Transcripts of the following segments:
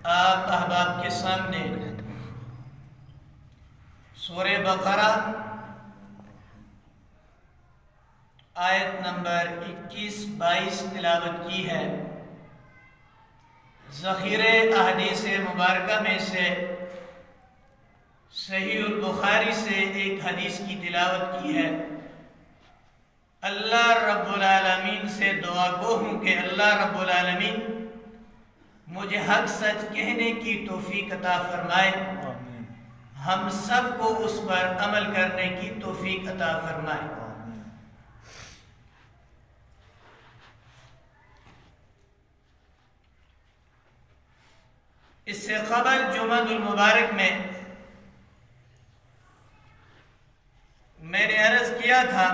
آپ احباب کے سامنے سورہ بقرہ آیت نمبر 21-22 تلاوت کی ہے۔ ذخیرہ احادیث مبارکہ میں سے صحیح البخاری سے ایک حدیث کی تلاوت کی ہے۔ اللہ رب العالمین سے دعا گو ہوں کہ اللہ رب العالمین مجھے حق سچ کہنے کی توفیق عطا فرمائے، ہم سب کو اس پر عمل کرنے کی توفیق عطا فرمائے۔ اس سے قبل جمعہ المبارک میں نے عرض کیا تھا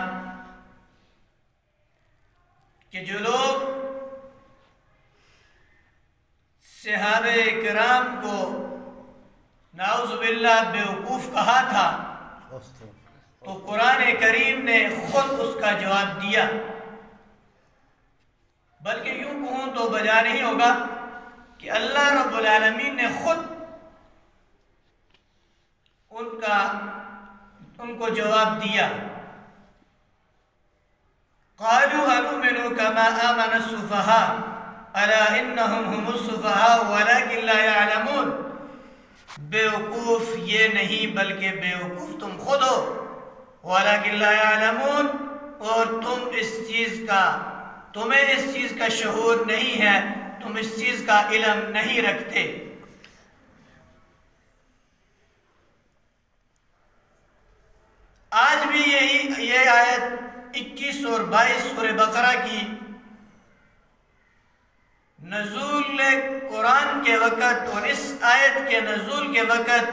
کہ جو لوگ صحابہ کرام کو نعوذ باللہ بیوقوف کہا تھا تو قرآن کریم نے خود اس کا جواب دیا، بلکہ یوں کہوں تو بجا نہیں ہوگا کہ اللہ رب العالمین نے خود ان کو جواب دیا۔ قالوا انؤمن كما آمن السفهاء الا انهم هم السفهاء ولكن لا يعلمون۔ بیوقوف یہ نہیں بلکہ بیوقوف تم خود ہو، ولكن لا يعلمون، اور تمہیں اس چیز کا شعور نہیں ہے، تم اس چیز کا علم نہیں رکھتے۔ آج بھی یہ آیت 21 اور 22 سورہ بقرہ کی نزول قرآن کے وقت اور اس آیت کے نزول کے وقت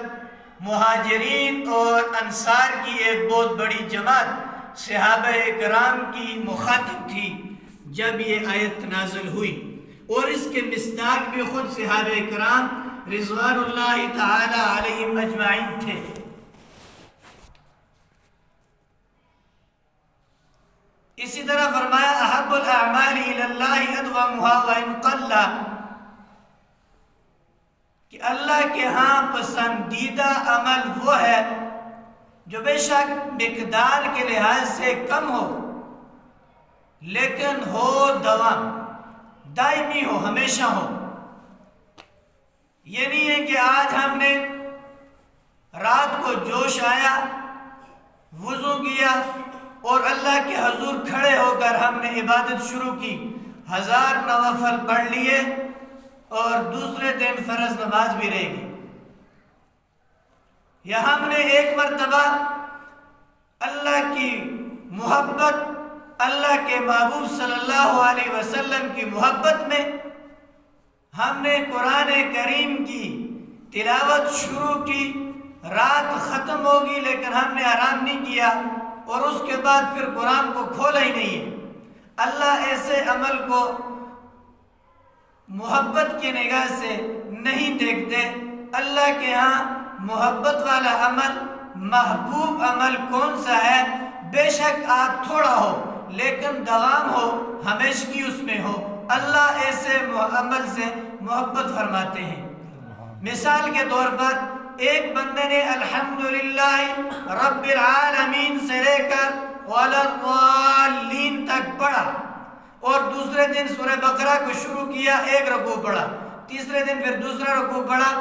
مہاجرین اور انصار کی ایک بہت بڑی جماعت صحابہ کرام کی مخاطب تھی جب یہ آیت نازل ہوئی، اور اس کے مصداق بھی خود صحابہ کرام رضوان اللہ تعالی علیہم اجمعین تھے۔ اسی طرح فرمایا احب الاعمال الی اللہ ادومها وان قل، کہ اللہ کے ہاں پسندیدہ عمل وہ ہے جو بے شک مقدار کے لحاظ سے کم ہو لیکن ہو دوام، دائمی ہو، ہمیشہ ہو۔ یہ نہیں ہے کہ آج ہم نے رات کو جوش آیا، وضو کیا اور اللہ کے حضور کھڑے ہو کر ہم نے عبادت شروع کی، 1000 نوافل پڑھ لیے اور دوسرے دن فرض نماز بھی رہ گئی، یا ہم نے ایک مرتبہ اللہ کی محبت، اللہ کے محبوب صلی اللہ علیہ وسلم کی محبت میں ہم نے قرآن کریم کی تلاوت شروع کی، رات ختم ہوگی لیکن ہم نے آرام نہیں کیا اور اس کے بعد پھر قرآن کو کھولا ہی نہیں ہے۔ اللہ ایسے عمل کو محبت کی نگاہ سے نہیں دیکھتے۔ اللہ کے ہاں محبت والا عمل، محبوب عمل کون سا ہے؟ بے شک آج تھوڑا ہو لیکن دوام ہو، ہمیشگی اس میں ہو، اللہ ایسے عمل سے محبت فرماتے ہیں۔ مثال کے طور پر ایک بندے نے الحمدللہ رب العالمین سے لے کر وَلَا الضَّالِّينَ تک پڑھا، اور دوسرے دن سورہ بقرہ کو شروع کیا، ایک رکوع پڑھا، تیسرے دن پھر دوسرا رکوع پڑھا،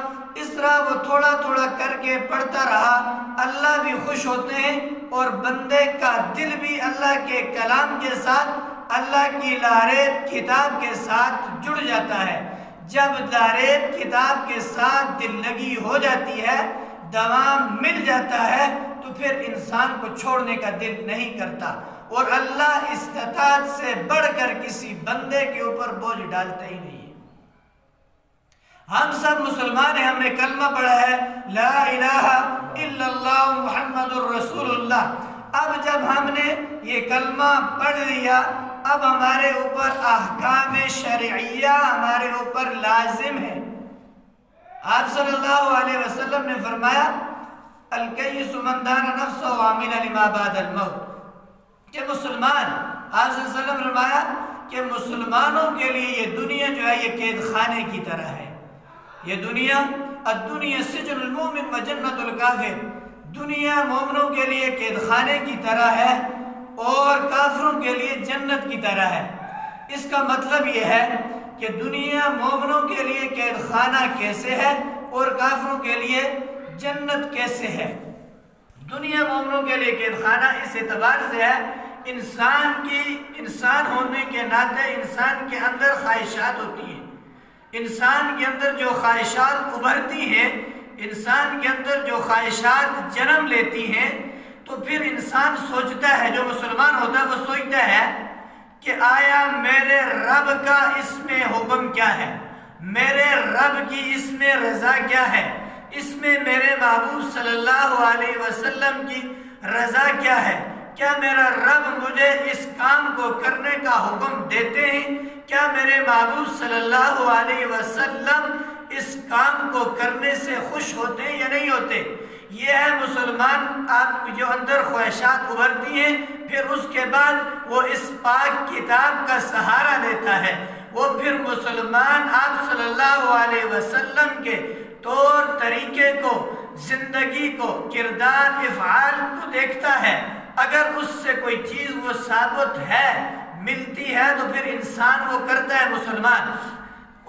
اس طرح وہ تھوڑا تھوڑا کر کے پڑھتا رہا۔ اللہ بھی خوش ہوتے ہیں اور بندے کا دل بھی اللہ کے کلام کے ساتھ، اللہ کی لاریب کتاب کے ساتھ جڑ جاتا ہے۔ جب لاریب کتاب کے ساتھ دل لگی ہو جاتی ہے، دوام مل جاتا ہے، تو پھر انسان کو چھوڑنے کا دل نہیں کرتا، اور اللہ استطاعت سے بڑھ کر کسی بندے کے اوپر بوجھ ڈالتا ہی نہیں ہے۔ ہم سب مسلمان ہیں، ہم نے کلمہ پڑھا ہے لا الہ الا اللہ محمد الرسول اللہ۔ اب جب ہم نے یہ کلمہ پڑھ لیا، اب ہمارے اوپر احکام شرعیہ ہمارے اوپر لازم ہے۔ آپ صلی اللہ علیہ وسلم نے فرمایا الکیس من دان نفسہ وعمل لما بعد الموت، کہ مسلمان، آپ صلی اللہ علیہ وسلم نے فرمایا کہ مسلمانوں کے لیے یہ دنیا جو ہے یہ قید خانے کی طرح ہے، یہ دنیا الدنیا سجن المومن و جنت الکافر، دنیا مومنوں کے لیے قید خانے کی طرح ہے اور کافروں کے لیے جنت کی طرح ہے۔ اس کا مطلب یہ ہے کہ دنیا مومنوں کے لیے قید خانہ کیسے ہے اور کافروں کے لیے جنت کیسے ہے۔ دنیا مومنوں کے لیے قید خانہ اس اعتبار سے ہے، انسان ہونے کے ناطے انسان کے اندر خواہشات ہوتی ہیں، انسان کے اندر جو خواہشات ابھرتی ہیں، انسان کے اندر جو خواہشات جنم لیتی ہیں، تو پھر انسان سوچتا ہے، جو مسلمان ہوتا ہے وہ سوچتا ہے کہ آیا میرے رب کا اس میں حکم کیا ہے، میرے رب کی اس میں رضا کیا ہے، اس میں میرے محبوب صلی اللہ علیہ وسلم کی رضا کیا ہے، کیا میرا رب مجھے اس کام کو کرنے کا حکم دیتے ہیں، کیا میرے محبوب صلی اللہ علیہ وسلم اس کام کو کرنے سے خوش ہوتے ہیں یا نہیں ہوتے۔ یہ ہے مسلمان، آپ جو اندر خواہشات ابھرتی ہیں، پھر اس کے بعد وہ اس پاک کتاب کا سہارا لیتا ہے، وہ پھر مسلمان آپ صلی اللہ علیہ وسلم کے طور طریقے کو، زندگی کو، کردار افعال کو دیکھتا ہے۔ اگر اس سے کوئی چیز وہ ثابت ہے، ملتی ہے، تو پھر انسان وہ کرتا ہے مسلمان۔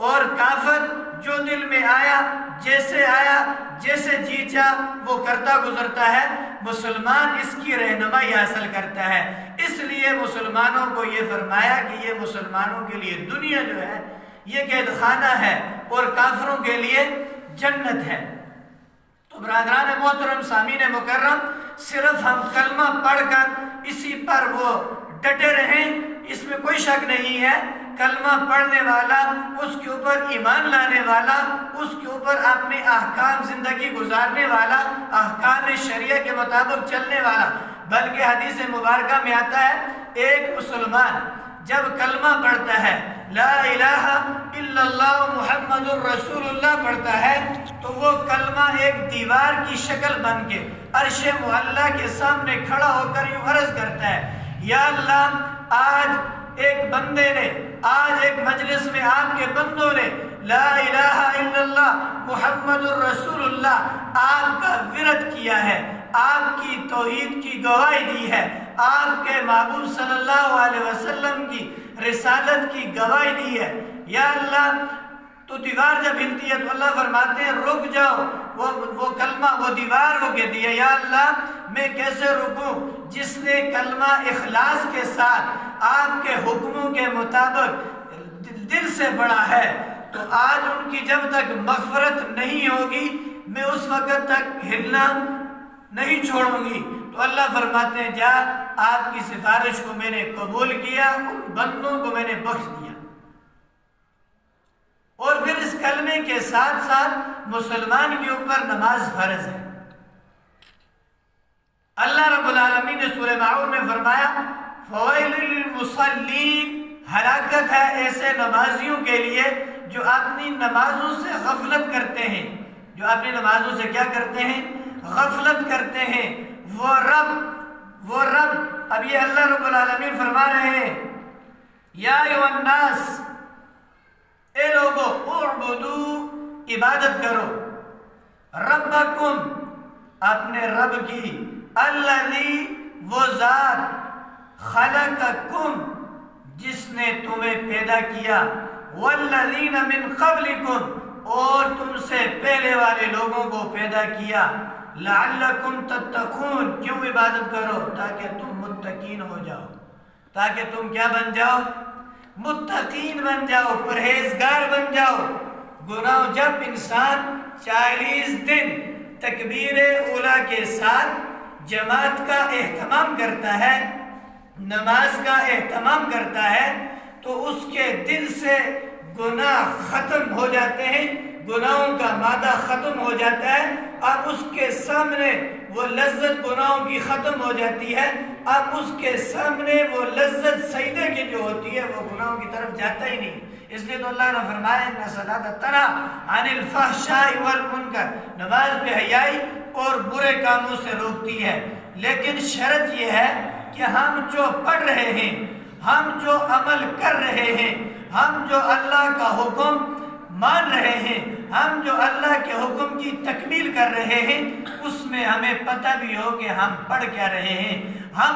اور کافر جو دل میں آیا، جیسے جی چاہ وہ کرتا گزرتا ہے، مسلمان اس کی رہنمائی حاصل کرتا ہے۔ اس لیے مسلمانوں کو یہ فرمایا کہ یہ مسلمانوں کے لیے دنیا جو ہے یہ قید خانہ ہے اور کافروں کے لیے جنت ہے۔ تو برادران محترم، سامعین مکرم، صرف ہم کلمہ پڑھ کر اسی پر وہ ڈٹے رہیں، اس میں کوئی شک نہیں ہے۔ کلمہ پڑھنے والا، اس کے اوپر ایمان لانے والا، اس کے اوپر اپنے احکام زندگی گزارنے والا، احکام شریعہ کے مطابق چلنے والا، بلکہ حدیث مبارکہ میں آتا ہے ایک مسلمان جب کلمہ پڑھتا ہے، لا الہ الا اللہ محمد الرسول اللہ پڑھتا ہے، تو وہ کلمہ ایک دیوار کی شکل بن کے عرش معلیٰ کے سامنے کھڑا ہو کر یوں عرض کرتا ہے، یا اللہ، آج ایک بندے نے، آج ایک مجلس میں آپ کے بندوں نے لا الہ الا اللہ محمد الرسول اللہ آپ کا ورد کیا ہے، آپ کی توحید کی گواہی دی ہے، آپ کے محبوب صلی اللہ علیہ وسلم کی رسالت کی گواہی دی ہے، یا اللہ۔ تو دیوار جب ہلتی ہے تو اللہ فرماتے ہیں رک جاؤ، وہ کلمہ، وہ دیوار کو کہتی ہے، یا اللہ میں کیسے رکوں، جس نے کلمہ اخلاص کے ساتھ آپ کے حکموں کے مطابق دل سے پڑھا ہے، تو آج ان کی جب تک مغفرت نہیں ہوگی میں اس وقت تک ہلنا نہیں چھوڑوں گی۔ تو اللہ فرماتے ہیں جا، آپ کی سفارش کو میں نے قبول کیا، ان بندوں کو میں نے بخش دیا۔ اور پھر اس کلمے کے ساتھ ساتھ مسلمان کے اوپر نماز فرض ہے۔ اللہ رب العالمین نے سورہ ماعون میں فرمایا فویل للمصلین، ہلاکت ہے ایسے نمازیوں کے لیے جو اپنی نمازوں سے غفلت کرتے ہیں، جو اپنی نمازوں سے کیا کرتے ہیں؟ غفلت کرتے ہیں۔ وہ رب، اب یہ اللہ رب العالمین فرما رہے ہیں یا ایھا الناس، اے لوگو، اعبدو، عبادت کرو، ربکم، اپنے رب کی، الذی، وہ ذات، خلقکم، جس نے تمہیں پیدا کیا، والذین من قبلکم، اور تم سے پہلے والے لوگوں کو پیدا کیا، لعلکم تتقون، کیوں عبادت کرو؟ تاکہ تم متقین ہو جاؤ، تاکہ تم کیا بن جاؤ؟ متقین بن جاؤ، پرہیزگار بن جاؤ۔ گناہ، جب انسان 40 دن تکبیر اولیٰ کے ساتھ جماعت کا اہتمام کرتا ہے، نماز کا اہتمام کرتا ہے، تو اس کے دل سے گناہ ختم ہو جاتے ہیں، گناہوں کا مادہ ختم ہو جاتا ہے۔ اب اس کے سامنے وہ لذت گناہوں کی ختم ہو جاتی ہے، اب اس کے سامنے وہ لذت سجدے کی جو ہوتی ہے وہ گناہوں کی طرف جاتا ہی نہیں۔ اس لیے تو اللہ نے فرمایا ان الصلاۃ تنہی عن الفحشاء والمنکر، نماز بے حیائی اور برے کاموں سے روکتی ہے۔ لیکن شرط یہ ہے کہ ہم جو پڑھ رہے ہیں، ہم جو عمل کر رہے ہیں، ہم جو اللہ کا حکم مان رہے ہیں، ہم جو اللہ کے حکم کی تکمیل کر رہے ہیں اس میں ہمیں پتہ بھی ہو کہ ہم پڑھ کیا رہے ہیں. ہم